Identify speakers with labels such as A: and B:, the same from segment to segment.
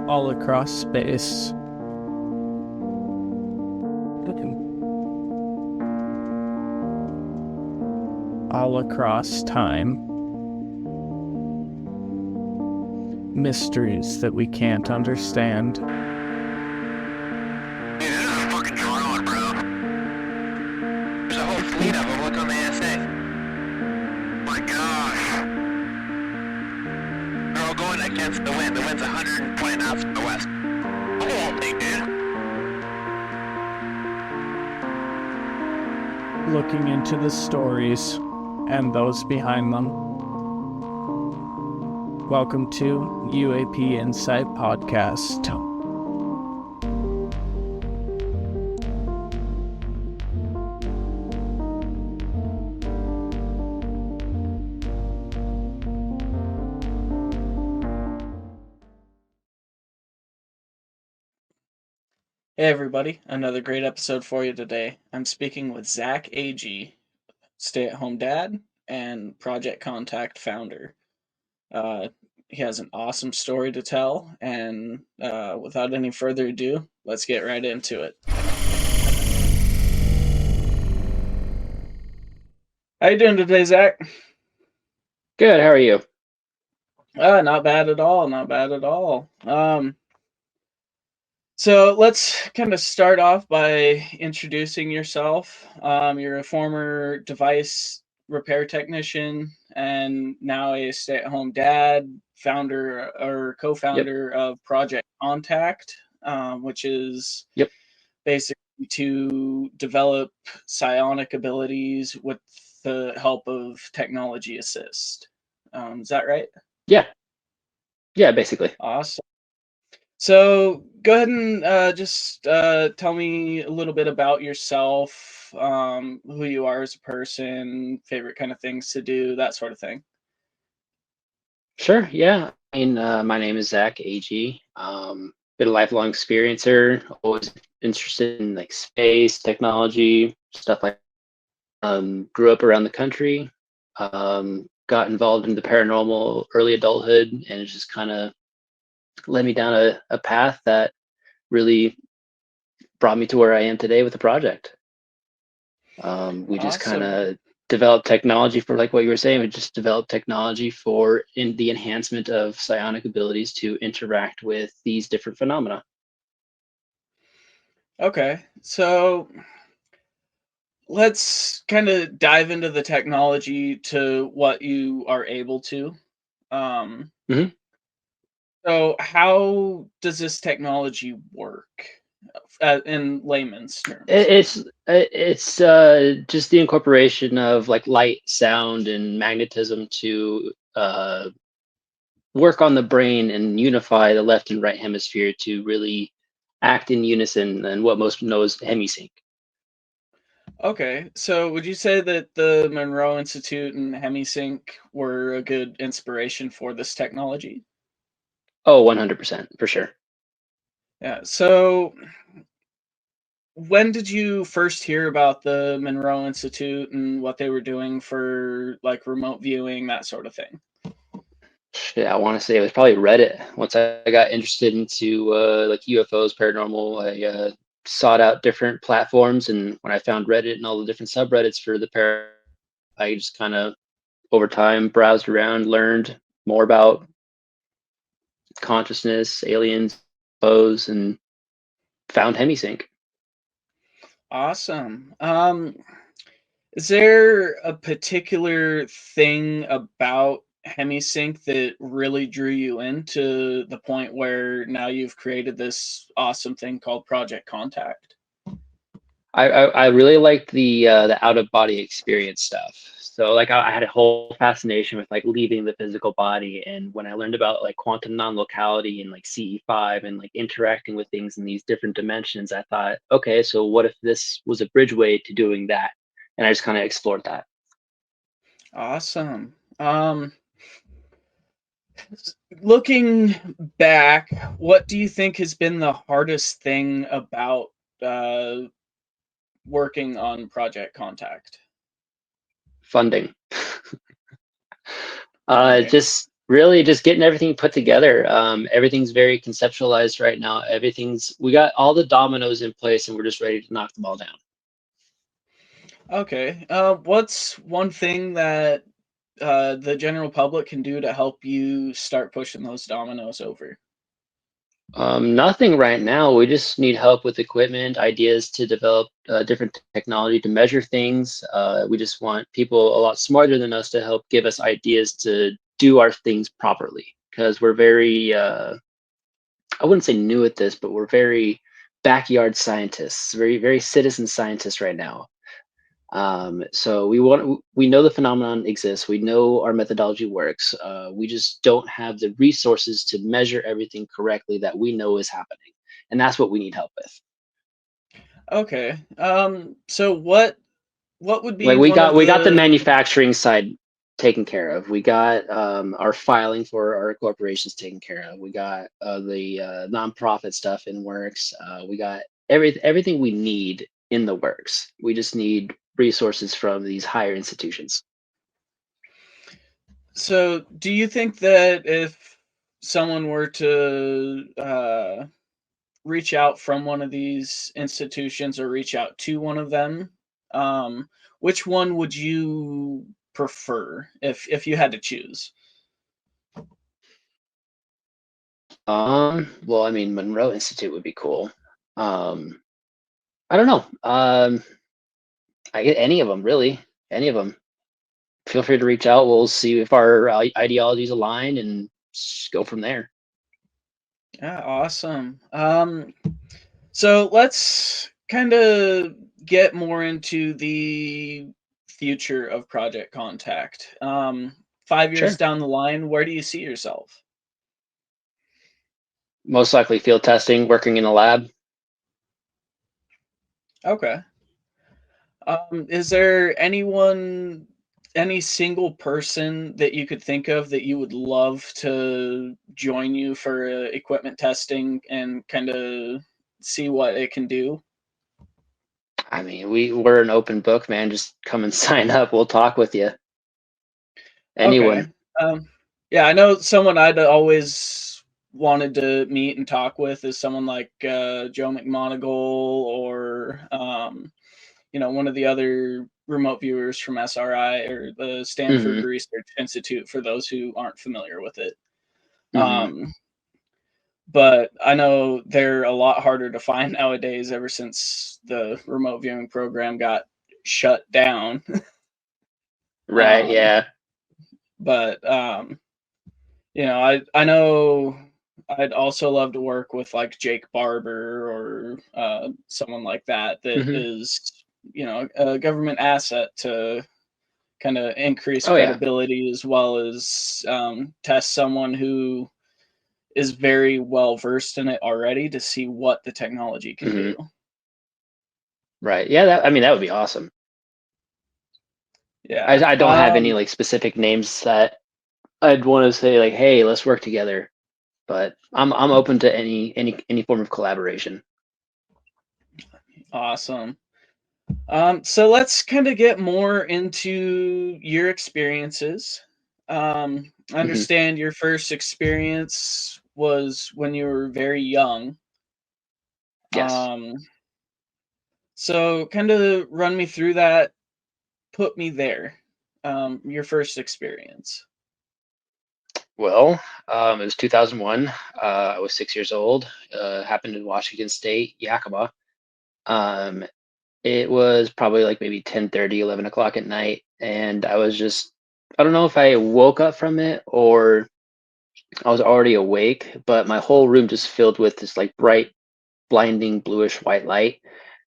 A: all across space. All across time. Mysteries that we can't understand.
B: Dude, this is a fucking drone, bro. There's a whole fleet of them. Look on the ASA. My gosh. They're all going against the wind. The wind's 120 knots from the west. Look at that thing, dude.
A: Looking into the stories and those behind them. Welcome to UAP Insight Podcast. Hey everybody, another great episode for you today. I'm speaking with Zack, Agee, stay-at-home dad and Project Contact founder. He has an awesome story to tell, and without any further ado, let's get right into it. How you doing today, Zack?
C: Good. How are you?
A: Not bad at all. Not bad at all. So let's kind of start off by introducing yourself. You're a former device repair technician and now a stay-at-home dad, founder or
C: Yep.
A: co-founder of Project Contact, which is
C: Yep.
A: basically to develop psionic abilities with the help of technology assist. Is that right?
C: Yeah. Yeah. Basically.
A: Awesome. So go ahead and just tell me a little bit about yourself, who you are as a person, favorite kind of things to do, that sort of thing.
C: Sure. Yeah. My name is Zack Agee. Been a lifelong experiencer. Always interested in like space technology stuff like. Grew up around the country. Got involved in the paranormal early adulthood, and it just kind of led me down a path that really brought me to where I am today with the project. We just kind
A: Awesome.
C: of developed technology for like what you were saying. We just developed technology for in the enhancement of psionic abilities to interact with these different phenomena.
A: Okay. So let's kind of dive into the technology to what you are able to. Um,
C: hmm
A: so how does this technology work in layman's terms?
C: It's just the incorporation of like light, sound, and magnetism to work on the brain and unify the left and right hemisphere to really act in unison and what most know as hemisync.
A: Okay, so would you say that the Monroe Institute and HemiSync were a good inspiration for this technology?
C: Oh, 100% for sure.
A: Yeah. So when did you first hear about the Monroe Institute and what they were doing for like remote viewing, that sort of thing?
C: Shit, I want to say it was probably Reddit. Once I got interested into like UFOs, paranormal, I sought out different platforms, and when I found Reddit and all the different subreddits for I just kind of over time browsed around, learned more about consciousness, aliens, UFOs, and found HemiSync.
A: Awesome. Is there a particular thing about HemiSync that really drew you in to the point where now you've created this awesome thing called Project Contact?
C: I really liked the out of body experience stuff. So like I had a whole fascination with like leaving the physical body, and when I learned about like quantum non-locality and like CE5 and like interacting with things in these different dimensions, I thought, okay, so what if this was a bridgeway to doing that? And I just kind of explored that.
A: Awesome. Looking back, what do you think has been the hardest thing about uh, working on Project Contact?
C: Funding.
A: Funding.
C: Just really just getting everything put together. Everything's very conceptualized right now. We got all the dominoes in place, and we're just ready to knock them all down.
A: Okay. What's one thing that the general public can do to help you start pushing those dominoes over?
C: Nothing right now. We just need help with equipment, ideas to develop different technology to measure things. We just want people a lot smarter than us to help give us ideas to do our things properly. Because we're very, I wouldn't say new at this, but we're very backyard scientists, very, very citizen scientists right now. So we know the phenomenon exists. We know our methodology works. We just don't have the resources to measure everything correctly that we know is happening, and that's what we need help with.
A: Okay. So what would
C: Like
A: be one of
C: we got the
A: the
C: manufacturing side taken care of. We got our filing for our corporations taken care of. We got the nonprofit stuff in works. We got everything we need in the works. We just need resources from these higher institutions.
A: So, do you think that if someone were to reach out from one of these institutions or reach out to one of them, um, which one would you prefer if you had to choose?
C: Well, I mean, Monroe Institute would be cool. Um, I don't know. I get any of them, really. Any of them. Feel free to reach out. We'll see if our ideologies align and go from there.
A: Yeah, awesome. So let's kind of get more into the future of Project Contact. 5 years
C: Sure.
A: down the line, where do you see yourself?
C: Most likely field testing, working in a lab.
A: Okay. Is there anyone, any single person that you could think of that you would love to join you for equipment testing and kind of see what it can do?
C: I mean, we're an open book, man. Just come and sign up. We'll talk with you.
A: Okay.
C: Anyone.
A: Um, yeah, I know someone I'd always wanted to meet and talk with is someone like Joe McMonagle or one of the other remote viewers from SRI or the Stanford
C: Mm-hmm.
A: Research Institute for those who aren't familiar with it.
C: Mm-hmm.
A: Um, but I know they're a lot harder to find nowadays ever since the remote viewing program got shut down.
C: Right.
A: um,
C: Yeah.
A: but I know I'd also love to work with like Jake Barber or someone like that that
C: Mm-hmm.
A: is a government asset to kind of increase
C: Oh yeah.
A: credibility as well as test someone who is very well versed in it already to see what the technology can
C: Mm-hmm.
A: do.
C: Right. Yeah. I mean, that would be awesome.
A: Yeah.
C: I don't have any like specific names that I'd want to say like, hey, let's work together. But I'm open to any form of collaboration.
A: Awesome. So let's kind of get more into your experiences. I
C: Hmm.
A: understand your first experience was when you were very young.
C: Yes.
A: Um, so kind of run me through that, put me there. Your first experience.
C: Well, it was 2001. I was 6 years old. Happened in Washington State, Yakima. Um, it was probably like maybe 10:30, 11 o'clock at night, and I don't know if I woke up from it or I was already awake, but my whole room just filled with this like bright, blinding bluish white light,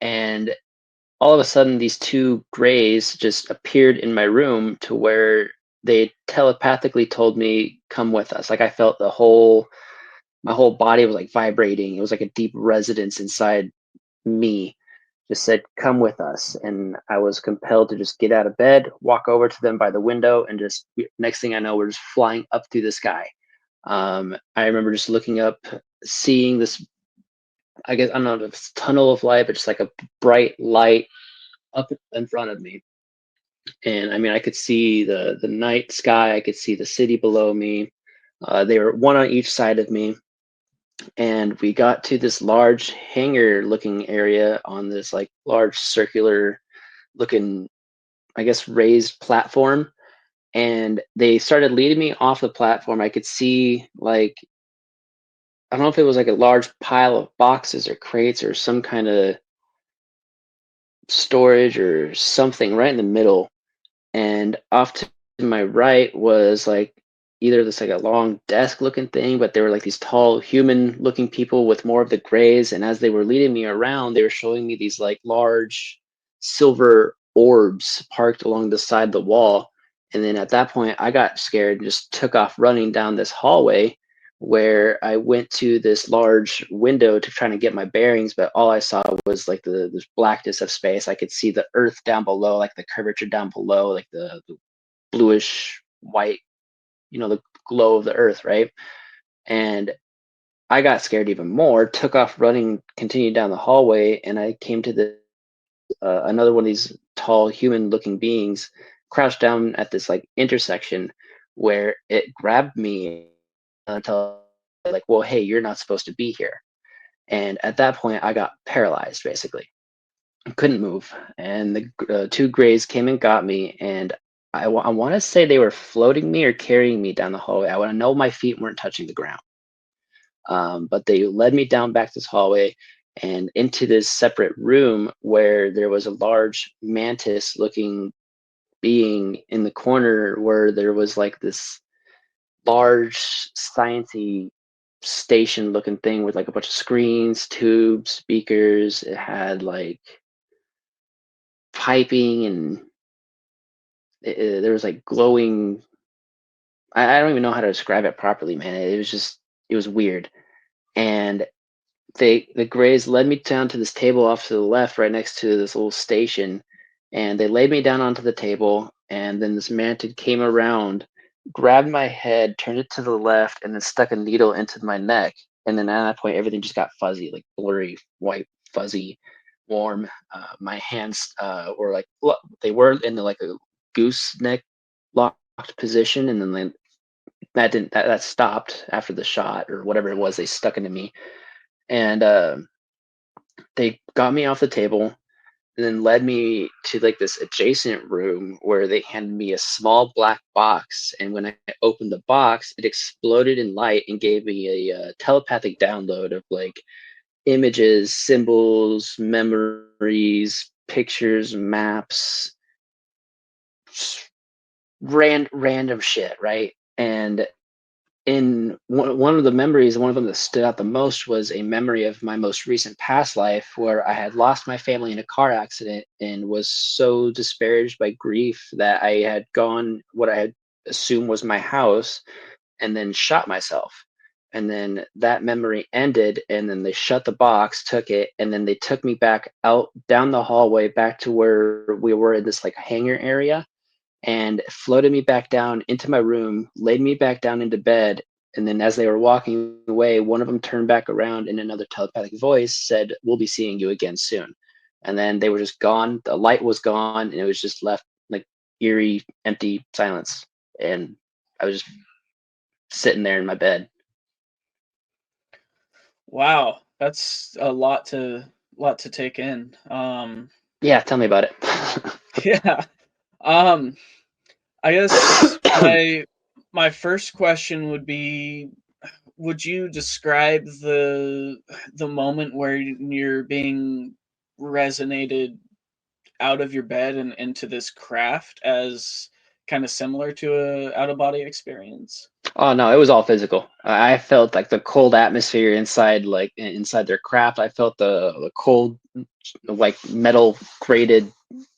C: and all of a sudden these two grays just appeared in my room to where they telepathically told me come with us. Like I felt my whole body was like vibrating. It was like a deep resonance inside me, just said come with us, and I was compelled to just get out of bed, walk over to them by the window, and just next thing I know we're just flying up through the sky. I remember just looking up, seeing this, I guess I don't know if it's a tunnel of light, but just like a bright light up in front of me. And I mean, I could see the night sky. I could see the city below me. They were one on each side of me, and we got to this large hangar-looking area on this like large circular-looking, I guess, raised platform. And they started leading me off the platform. I could see like I don't know if it was like a large pile of boxes or crates or some kind of storage or something right in the middle. And off to my right was like either this like a long desk looking thing, but there were like these tall human looking people with more of the grays. And as they were leading me around, they were showing me these like large silver orbs parked along the side of the wall. And then at that point, I got scared and just took off running down this hallway where I went to this large window to try to get my bearings, but all I saw was like this blackness of space. I could see the earth down below, like the curvature down below, like the bluish white, the glow of the earth, right? And I got scared even more, took off running, continued down the hallway, and I came to the another one of these tall human looking beings crouched down at this like intersection where it grabbed me until like, well, hey, you're not supposed to be here. And at that point, I got paralyzed basically. I couldn't move. And the two grays came and got me. And I want to say they were floating me or carrying me down the hallway. I want to know my feet weren't touching the ground. But they led me down back this hallway and into this separate room where there was a large mantis looking being in the corner where there was like this large sciencey station looking thing with like a bunch of screens, tubes, speakers. It had like piping and there was like glowing. I don't even know how to describe it properly, man. It was weird. And the Greys led me down to this table off to the left, right next to this little station, and they laid me down onto the table. And then this mantid came around, grabbed my head, turned it to the left, and then stuck a needle into my neck. And then at that point, everything just got fuzzy, like blurry, white, fuzzy, warm. My hands were like they were in like a gooseneck locked position, and then that stopped after the shot or whatever it was they stuck into me. And they got me off the table and then led me to like this adjacent room where they handed me a small black box. And when I opened the box, it exploded in light and gave me a telepathic download of like images, symbols, memories, pictures, maps, random shit, right? And in one of the memories, one of them that stood out the most was a memory of my most recent past life where I had lost my family in a car accident and was so disparaged by grief that I had gone what I had assumed was my house and then shot myself. And then that memory ended, and then they shut the box, took it, and then they took me back out down the hallway back to where we were in this like hangar area and floated me back down into my room, laid me back down into bed. And then as they were walking away, one of them turned back around in another telepathic voice, said, "We'll be seeing you again soon." And then they were just gone. The light was gone, and it was just left like eerie, empty silence. And I was just sitting there in my bed.
A: Wow, that's a lot to take in.
C: Yeah, tell me about it.
A: Yeah. Um, I guess my first question would be, would you describe the moment where you're being resonated out of your bed and into this craft as kind of similar to a out of body experience?
C: Oh no, it was all physical. I felt like the cold atmosphere inside, like inside their craft. I felt the cold, like metal grated,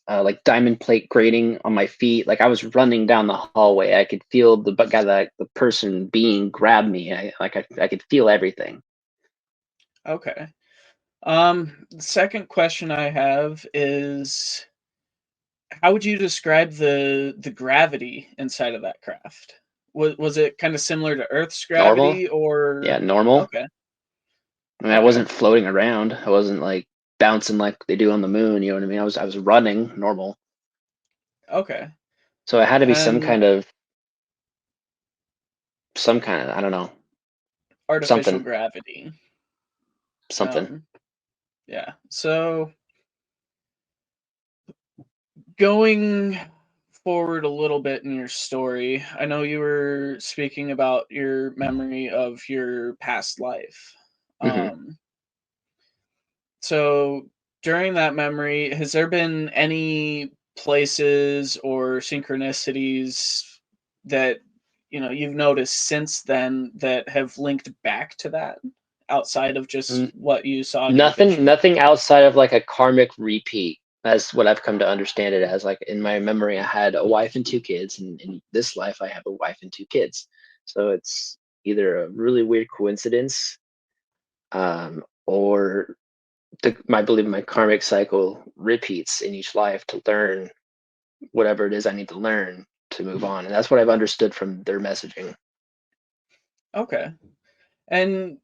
C: like diamond plate grating on my feet. Like I was running down the hallway. I could feel the person being grab me. I could feel everything.
A: Okay. The second question I have is, how would you describe the gravity inside of that craft? Was it kind of similar to Earth's
C: Normal,
A: gravity,
C: yeah,
A: or
C: normal.
A: okay,
C: I mean, I
A: okay,
C: wasn't floating around. I wasn't like bouncing like they do on the moon. You know what I mean? I was running normal.
A: okay.
C: So it had to be some
A: And
C: kind of some kind of, I don't know,
A: artificial
C: something,
A: gravity.
C: something.
A: Um, yeah. So going forward a little bit in your story, I know you were speaking about your memory of your past life.
C: Hmm.
A: Um, so during that memory, has there been any places or synchronicities that you've noticed since then that have linked back to that outside of just what you saw in your vision?
C: Nothing outside of like a karmic repeat. That's what I've come to understand it as. Like in my memory, I had a wife and two kids, and in this life, I have a wife and two kids. So it's either a really weird coincidence, or I believe my karmic cycle repeats in each life to learn whatever it is I need to learn to move on. And that's what I've understood from their messaging.
A: Okay. And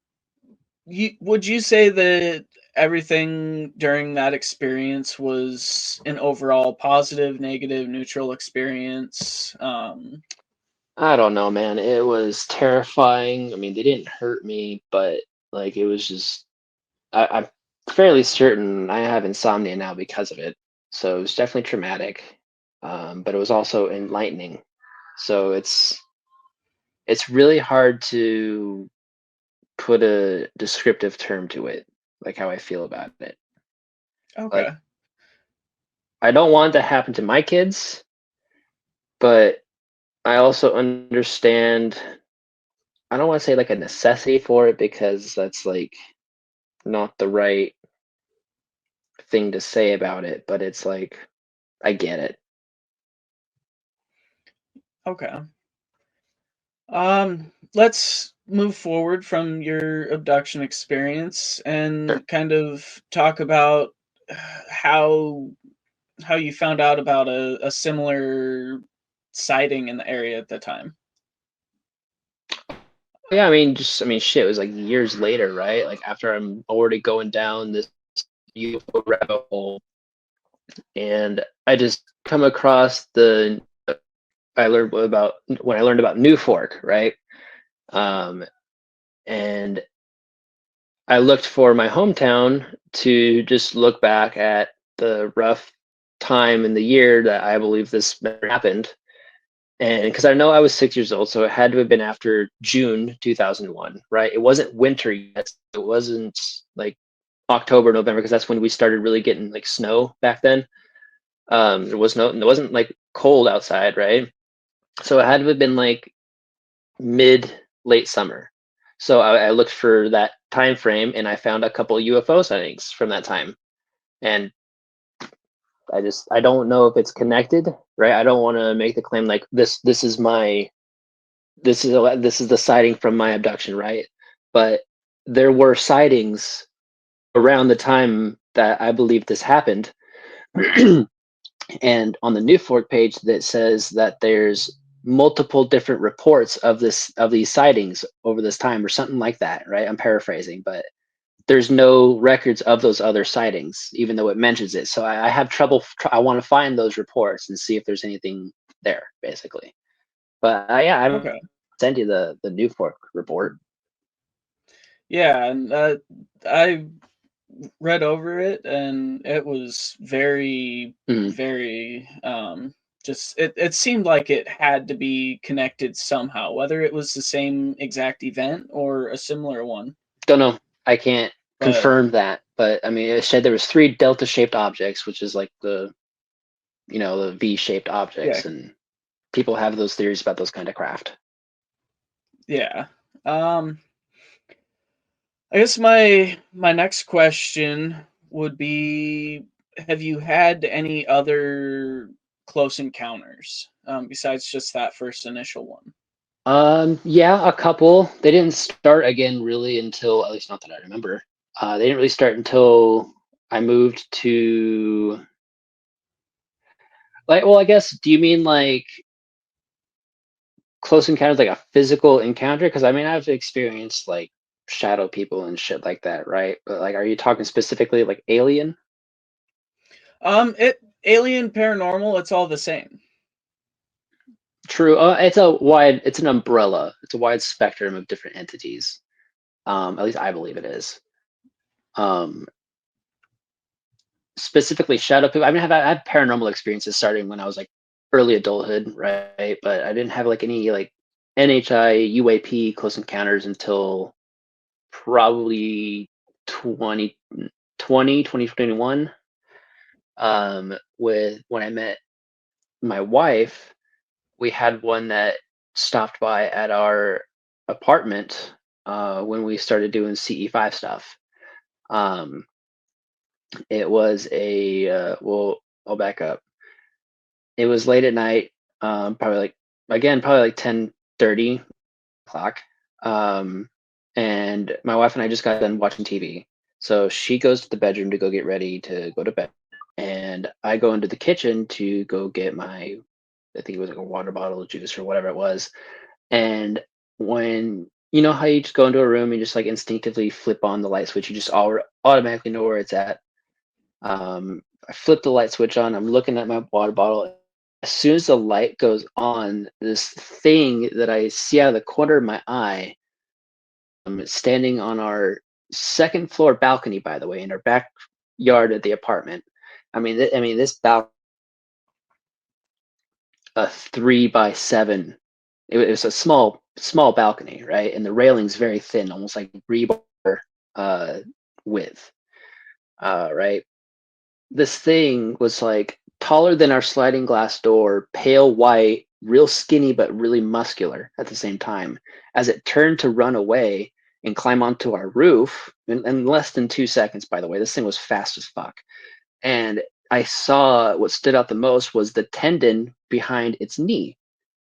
A: would you say that everything during that experience was an overall positive, negative, neutral experience?
C: I don't know, man. It was terrifying. I mean, they didn't hurt me, but like it was just I'm fairly certain I have insomnia now because of it. So it was definitely traumatic, but it was also enlightening. So it's really hard to put a descriptive term to it, like how I feel about it. Like
A: Okay.
C: I don't want it to happen to my kids, but I also understand. I don't want to say like a necessity for it because that's like not the right thing to say about it, but it's like I get it.
A: Okay. Let's move forward from your abduction experience
C: Sure.
A: and kind of talk about how how you found out about a similar sighting in the area at the time.
C: Yeah, I mean, shit. It was like years later, right? Like after I'm already going down this UFO rabbit hole, and I just come across I learned about when I learned about New Fork, right? Um, and I looked for my hometown to just look back at the rough time in the year that I believe this happened. And because I know I was 6 years old, so it had to have been after June 2001, right? It wasn't winter yet. It wasn't like October, November, because that's when we started really getting like snow back then. It wasn't like cold outside, right? So it had to have been like mid late summer. So I looked for that time frame and I found a couple UFO sightings from that time. And I don't know if it's connected, right? I don't want to make the claim like this is my this is the sighting from my abduction, right? But there were sightings around the time that I believe this happened. And on the New Fork page that says that there's multiple different reports of these sightings over this time or something like that, right? I'm paraphrasing, but there's no records of those other sightings, even though it mentions it. So I have trouble. I want to find those reports and see if there's anything there, basically. But yeah, I
A: Okay.
C: send you the New Fork report.
A: Yeah, and I read over it and it was very,
C: Mhm.
A: very just it seemed like it had to be connected somehow, whether it was the same exact event or a similar one.
C: Don't know. I can't
A: But
C: confirm that, but I mean, it said there was three delta-shaped objects, which is like the V-shaped
A: yeah,
C: objects, and people have those theories about those kind of craft.
A: yeah. Um I guess my next question would be, have you had any other close encounters besides just that first initial one?
C: Yeah, a couple. They didn't start again really until, at least not that I remember. They didn't really start until I moved to, like, well, I guess, do you mean like close encounters, like a physical encounter? Because I mean, I've experienced like shadow people and shit like that, right? But like, are you talking specifically like alien?
A: It alien paranormal, it's all the same.
C: True. It's an umbrella. It's a wide spectrum of different entities. At least I believe it is. Um, Specifically shadow people. I mean, I had paranormal experiences starting when I was like early adulthood, right? But I didn't have like any like NHI UAP close encounters until probably 2021. With when I met my wife, we had one that stopped by at our apartment when we started doing CE5 stuff. Um, it was well, I'll back up. It was late at night, probably like 10:30 o'clock. Um, and my wife and I just got done watching TV. So she goes to the bedroom to go get ready to go to bed. And I go into the kitchen to go get I think it was like a water bottle of juice or whatever it was. And when you know how you just go into a room and just like instinctively flip on the light switch, you just automatically know where it's at. I flip the light switch on. I'm looking at my water bottle. As soon as the light goes on, this thing that I see out of the corner of my eye, standing on our second floor balcony, by the way, in our backyard of the apartment. I mean, this balcony, a 3x7. It was a small balcony, right? And the railing's very thin, almost like rebar uh, width, right? This thing was like taller than our sliding glass door, pale white, real skinny but really muscular at the same time. As it turned to run away and climb onto our roof, in less than 2 seconds, by the way, this thing was fast as fuck. And I saw what stood out the most was the tendon behind its knee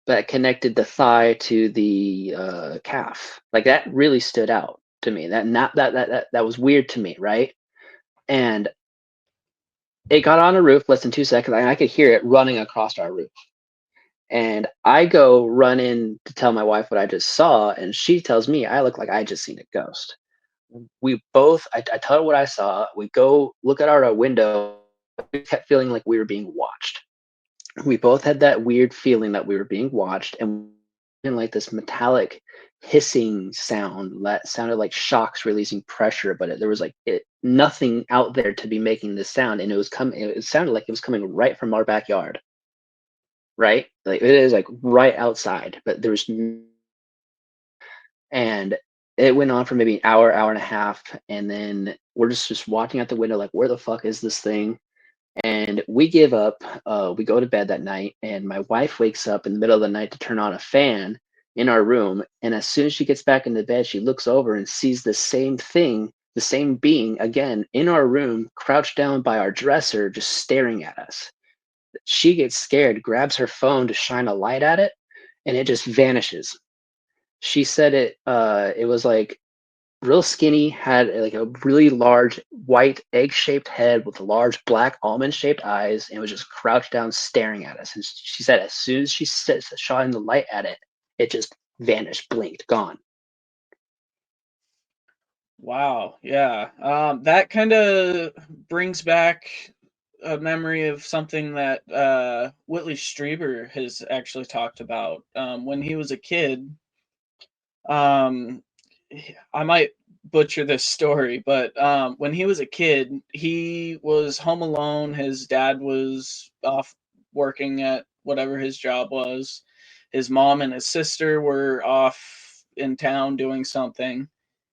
C: that connected the thigh to the calf. Like that really stood out to me. That was weird to me, right? And it got on a roof less than 2 seconds, and I could hear it running across our roof. And I go run in to tell my wife what I just saw, and she tells me I look like I just seen a ghost. I tell her what I saw. We go look at our window. We kept feeling like we were being watched. We both had that weird feeling that we were being watched, and like this metallic hissing sound that sounded like shocks releasing pressure, but there was like nothing out there to be making this sound, and it sounded like it was coming right from our backyard, right? Like it is like right outside, but there was and it went on for maybe an hour and a half, and then we're just watching out the window like, where the fuck is this thing? And we give up. We go to bed that night, and my wife wakes up in the middle of the night to turn on a fan in our room. And as soon as she gets back into bed, she looks over and sees the same thing, the same being again in our room, crouched down by our dresser, just staring at us. She gets scared, grabs her phone to shine a light at it, and it just vanishes. She said it was like real skinny, had like a really large white egg-shaped head with large black almond-shaped eyes, and was just crouched down staring at us. And she said as soon as she shone the light at it, it just vanished, blinked, gone.
A: Wow, yeah. That kind of brings back a memory of something that Whitley Strieber has actually talked about. When he was a kid, um, I might butcher this story, but when he was a kid, he was home alone. His dad was off working at whatever his job was. His mom and his sister were off in town doing something,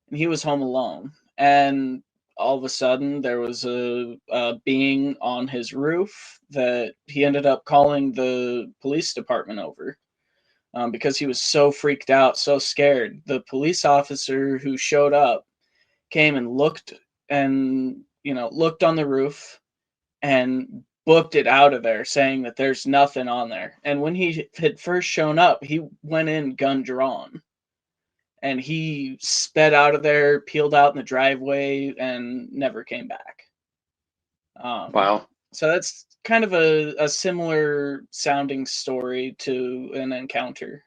A: and he was home alone. And all of a sudden, there was a being on his roof that he ended up calling the police department over, because he was so freaked out, so scared. The police officer who showed up came and looked on the roof and booked it out of there, saying that there's nothing on there. And when he had first shown up, he went in gun drawn, and he sped out of there, peeled out in the driveway, and never came back. Um,
C: Wow.
A: so that's kind of a similar sounding story to an encounter.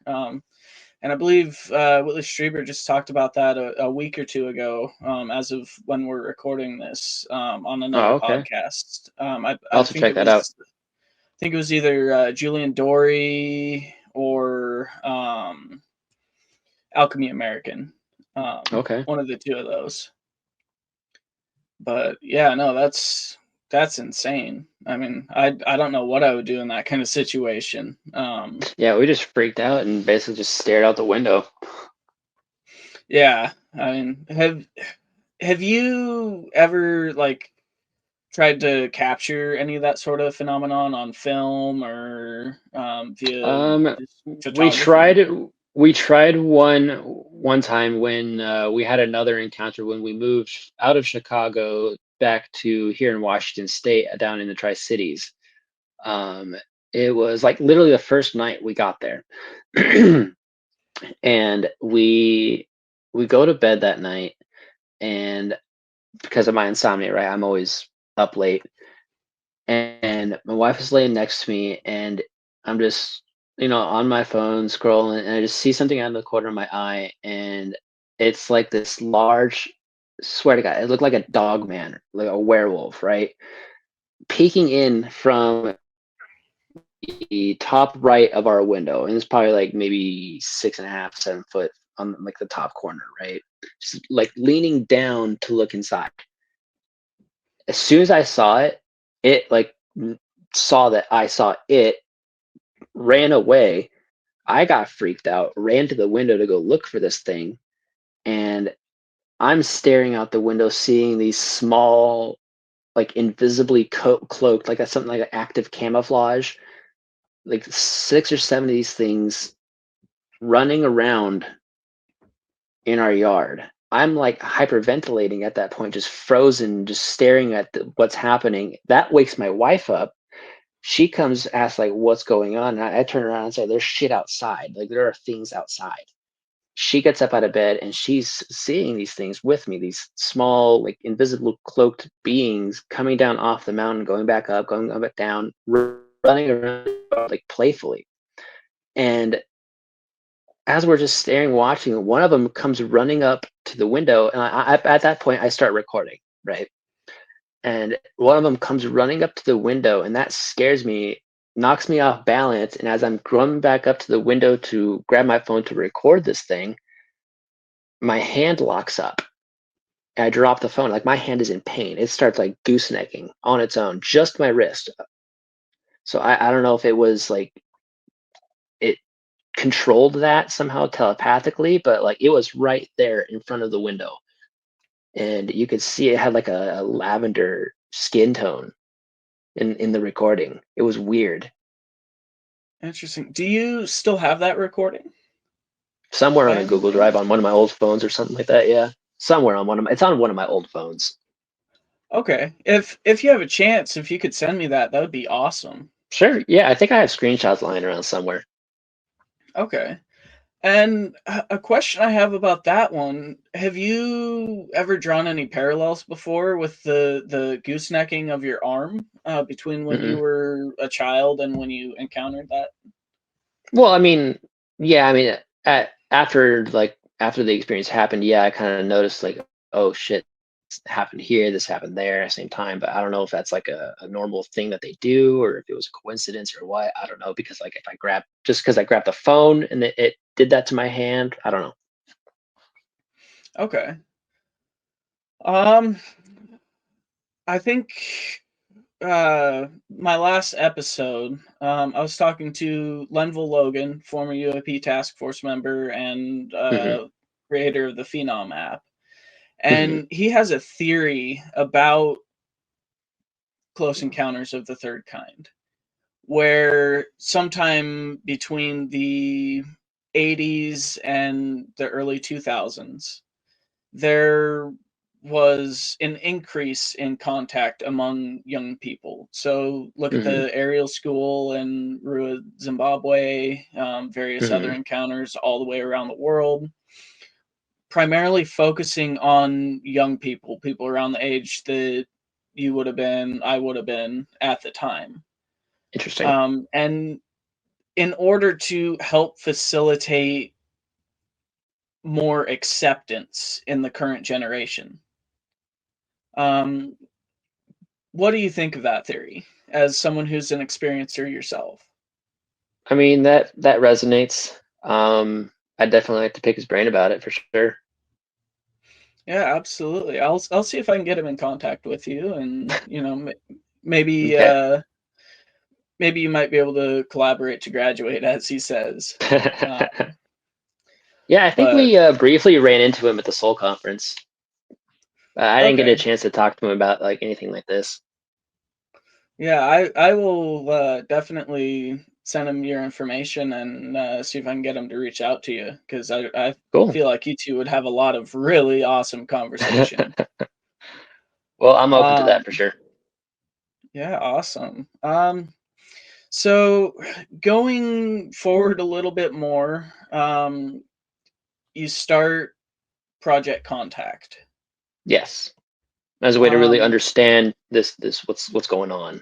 A: And I believe Whitley Strieber just talked about that a week or two ago, as of when we're recording this, on another
C: Oh, okay.
A: podcast.
C: I'll have to check that out.
A: I think it was either Julian Dory or Alchemy American.
C: Okay.
A: One of the two of those. But yeah, no, that's insane. I mean, I don't know what I would do in that kind of situation.
C: Yeah, we just freaked out and basically just stared out the window.
A: Yeah, I mean, have you ever like tried to capture any of that sort of phenomenon on film or via
C: Um,
A: just
C: we
A: photography?
C: tried we tried one time when we had another encounter when we moved out of Chicago back to here in Washington State, down in the Tri Cities. Um, it was like literally the first night we got there, and we go to bed that night, and because of my insomnia, right, I'm always up late, and my wife is laying next to me, and I'm just, on my phone scrolling, and I just see something out of the corner of my eye, and it's like this large, swear to God, it looked like a dog man, like a werewolf, right? Peeking in from the top right of our window, and it's probably like maybe 6.5, 7 foot on like the top corner, right? Just like leaning down to look inside. As soon as I saw it, it like saw that I saw it, ran away. I got freaked out, ran to the window to go look for this thing, and I'm staring out the window, seeing these small, like invisibly cloaked, like something like an active camouflage, like 6 or 7 of these things running around in our yard. I'm like hyperventilating at that point, just frozen, just staring at what's happening. That wakes my wife up. She comes, asks like, "What's going on?" And I turn around and say, "There's shit outside. Like there are things outside." She gets up out of bed and she's seeing these things with me. These small, like invisible, cloaked beings coming down off the mountain, going back up, going back down, running around like playfully. And as we're just staring, watching, one of them comes running up to the window, and at that point, I start recording, right? And one of them comes running up to the window, and that scares me, knocks me off balance. And as I'm going back up to the window to grab my phone to record this thing, my hand locks up. And I drop the phone. Like my hand is in pain. It starts like goosenecking on its own, just my wrist. So I don't know if it was like it controlled that somehow telepathically, but like it was right there in front of the window. And you could see it had like a lavender skin tone in the recording. It was weird.
A: Interesting. Do you still have that recording
C: Somewhere
A: by
C: on a
A: any
C: Google Drive
A: chance?
C: on one of my old phones or something like that. Yeah, somewhere on it's on one of my old phones.
A: Okay. If you have a chance, if you could send me that, that would be awesome.
C: Sure. Yeah, I think I have screenshots lying around somewhere.
A: Okay. And a question I have about that one, have you ever drawn any parallels before with the goosenecking of your arm between when you
C: Mm-mm.
A: were a child and when you encountered that?
C: Well, I mean, yeah, I mean, after the experience happened, yeah, I kind of noticed like, oh shit, this happened here, this happened there at the same time. But I don't know if that's like a normal thing that they do, or if it was a coincidence or what. I don't know because like if I grab just because I grabbed the phone and it did that to my hand, I don't know.
A: Okay. Um, I think my last episode, I was talking to Lenville Logan, former UAP task force member and
C: Hmm.
A: creator of the Phenom app,
C: Hmm.
A: and he has a theory about close encounters of the third kind, where sometime between the 80s and the early 2000s, there was an increase in contact among young people. So look at
C: Hmm.
A: the aerial school in Rua, Zimbabwe, various other
C: Hmm.
A: encounters all the way around the world, primarily focusing on young people, people around the age that you would have been, I would have been at the time.
C: Interesting.
A: And in order to help facilitate more acceptance in the current generation, um, what do you think of that theory as someone who's an experiencer yourself?
C: I mean, that resonates. I'd definitely like to pick his brain about it for sure.
A: Yeah, absolutely. I'll see if I can get him in contact with you, and maybe
C: Okay.
A: maybe you might be able to collaborate to graduate, as he says. Uh,
C: Yeah, I think
A: but
C: we briefly ran into him at the Soul Conference. I didn't get a
A: okay,
C: chance to talk to him about like anything like this.
A: yeah, I will definitely send him your information and see if I can get him to reach out to you, because I
C: Cool.
A: feel like you two would have a lot of really awesome conversation.
C: Well, I'm open to that
A: Um,
C: for sure.
A: yeah, awesome. So going forward a little bit more, you start Project Contact.
C: Yes, as a way to really
A: Um,
C: understand this what's going on.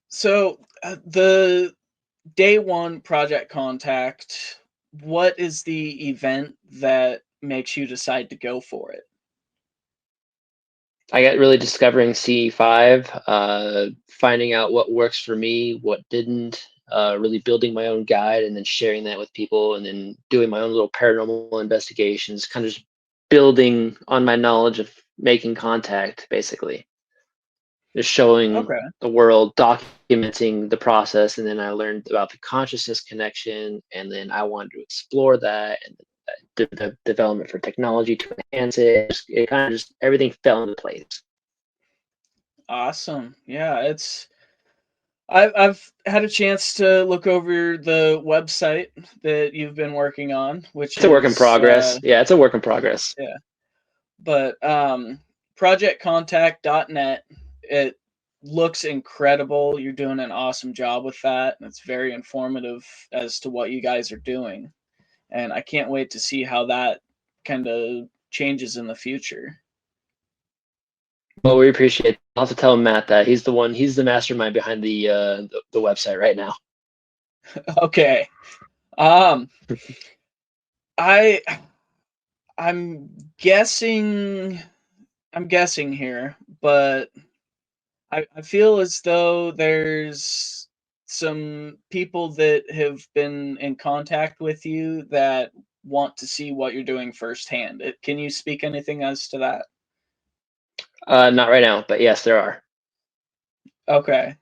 A: so the day one Project Contact, what is the event that makes you decide to go for it?
C: I got really discovering CE5, finding out what works for me, what didn't, really building my own guide and then sharing that with people, and then doing my own little paranormal investigations, kind of just building on my knowledge of making contact, basically. Just showing
A: Okay,
C: the world, documenting the process, and then I learned about the consciousness connection, and then I wanted to explore that and the development for technology to enhance it. It kind of just everything fell into place.
A: awesome. Yeah, I've had a chance to look over the website that you've been working on, which
C: It's a work in
A: is
C: progress. Yeah, it's a work in progress.
A: yeah, but projectcontact.net, it looks incredible. You're doing an awesome job with that. It's very informative as to what you guys are doing, and I can't wait to see how that kind of changes in the future.
C: Well, we appreciate it. I'll have to tell Matt that he's the mastermind behind the website right now.
A: Okay. Um I I'm guessing I'm guessing here, but I feel as though there's some people that have been in contact with you that want to see what you're doing firsthand. Can you speak anything as to that?
C: Not right now, but yes, there are.
A: Okay.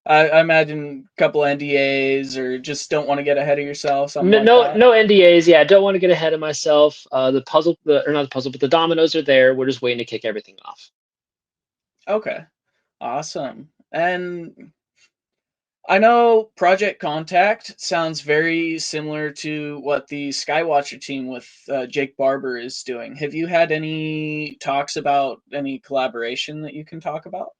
A: I imagine a couple NDAs, or just don't want to get ahead of yourself, something
C: No,
A: like that.
C: no NDAs. Yeah, I don't want to get ahead of myself. The puzzle, or not the puzzle, but the dominoes are there. We're just waiting to kick everything off.
A: Okay. Awesome. And I know Project Contact sounds very similar to what the Skywatcher team with Jake Barber is doing. Have you had any talks about any collaboration that you can talk about?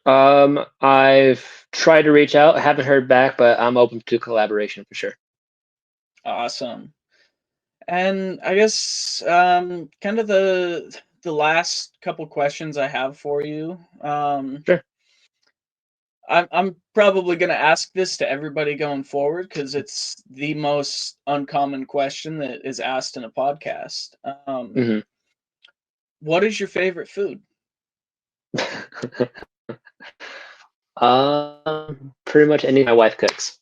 C: I've tried to reach out, haven't heard back, but I'm open to collaboration for sure.
A: Awesome. And I guess kind of the last couple questions I have for you.
C: Sure.
A: I'm probably going to ask this to everybody going forward because it's the most uncommon question that is asked in a podcast.
C: Hmm.
A: What is your favorite food?
C: Pretty much anything my wife cooks.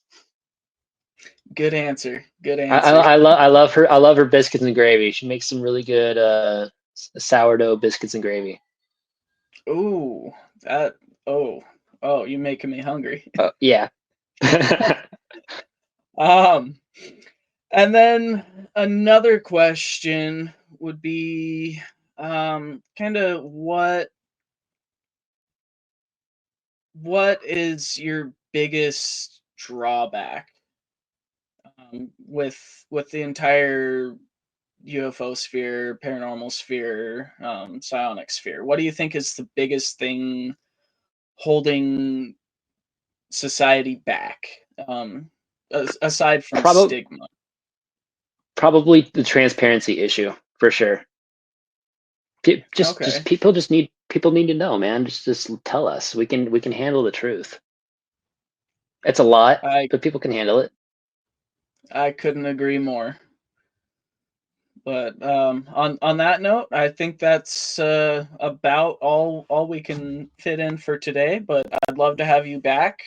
A: Good answer. Good
C: I, I,
A: answer.
C: I love her biscuits and gravy. She makes some really good sourdough biscuits and gravy.
A: Ooh, that. Oh, oh, you're making me hungry.
C: Yeah.
A: Um, and then another question would be, kind of what is your biggest drawback with the entire UFO sphere, paranormal sphere, psionic sphere? What do you think is the biggest thing holding society back, aside from
C: Probably
A: stigma?
C: probably the transparency issue for sure. Just
A: Okay,
C: people need to know, man. Just tell us. We can handle the truth. It's a lot,
A: I
C: but people can handle it.
A: I couldn't agree more. But on that note, I think that's about all we can fit in for today. But I'd love to have you back.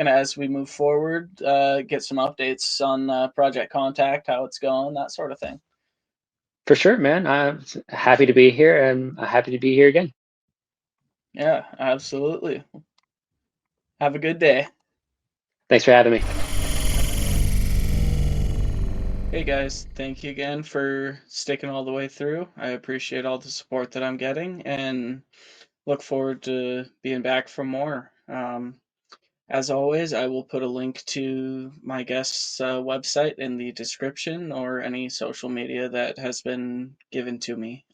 A: kind of as we move forward, get some updates on Project Contact, how it's going, that sort of thing.
C: For sure, man. I'm happy to be here, and I'm happy to be here again.
A: Yeah, absolutely. Have a good day.
C: Thanks for having me.
A: Hey guys, thank you again for sticking all the way through. I appreciate all the support that I'm getting and look forward to being back for more. As always, I will put a link to my guest's website in the description or any social media that has been given to me.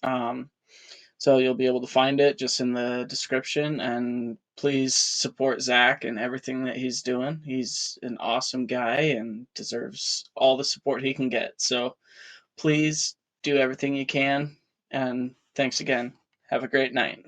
A: So you'll be able to find it just in the description. And please support Zach and everything that he's doing. He's an awesome guy and deserves all the support he can get. So please do everything you can. And thanks again. Have a great night.